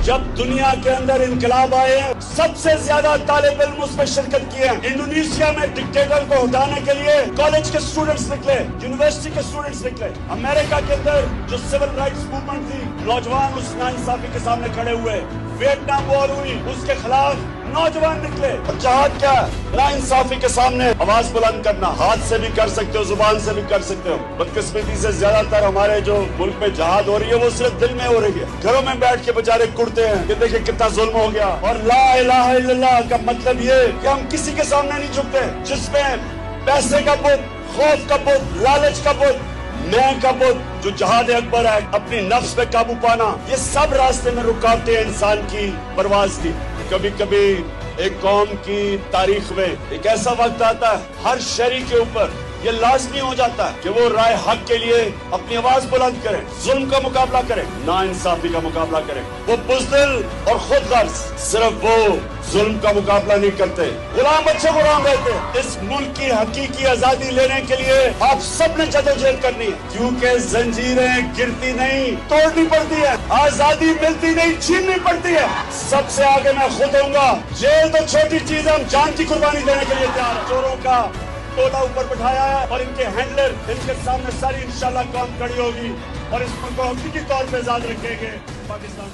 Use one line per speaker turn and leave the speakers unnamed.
जब दुनिया के अंदर इनकलाब आए हैं, सबसे ज्यादा तालिब इल्म उसमें शिरकत किए हैं। इंडोनेशिया में डिक्टेटर को हटाने के लिए कॉलेज के स्टूडेंट्स निकले, यूनिवर्सिटी के स्टूडेंट्स निकले। अमेरिका के अंदर जो सिविल राइट्स मूवमेंट थी, नौजवान उस नाइंसाफी के सामने खड़े हुए। वियतनाम वॉर हुई, उसके खिलाफ नौजवान निकले। और जहाद क्या? नाइंसाफी के सामने आवाज बुलंद करना। हाथ से भी कर सकते हो, जुबान से भी कर सकते हो। बदकिस्मती से ज्यादातर हमारे जो मुल्क में जहाद हो रही है वो सिर्फ दिल में हो रही है। घरों में बैठ के बेचारे कुड़ते हैं कि देखिए कितना जुल्म हो गया। और ला इलाहा इल्लल्लाह का मतलब ये कि हम किसी के सामने नहीं झुकते। जिसमें पैसे का बुत, खौफ का बुत, लालच का बुत, मैं का बुत, जो जहाद अकबर है, अपनी नफ्स पे काबू पाना, ये सब रास्ते में रुकावटें इंसान की परवाज की। कभी कभी एक कौम की तारीख में एक ऐसा वक्त आता है, हर शहरी के ऊपर ये लाजमी हो जाता है कि वो राय हक के लिए अपनी आवाज बुलंद करे, जुल्म का मुकाबला करे, नाइंसाफी का मुकाबला करे। वो बुज़दिल और खुद गर्ज सिर्फ वो जुल्म का मुकाबला नहीं करते, गुलाम अच्छे गुलाम रहते। इस मुल्क की हकीकी आजादी लेने के लिए आप सब ने जदोजहद करनी है, क्योंकि जंजीरें गिरती नहीं, तोड़नी पड़ती है। आजादी मिलती नहीं, छीननी पड़ती है। सबसे आगे मैं खुद होऊंगा। जेल तो छोटी चीज है, हम जान की कुर्बानी देने के लिए तैयार हैं। चोरों का टोला ऊपर बैठाया है और इनके हैंडलर, इनके सामने सारी इंशाल्लाह कौम खड़ी होगी और इस मुल्क को हकीकी तौर पे आजाद रखेंगे। पाकिस्तान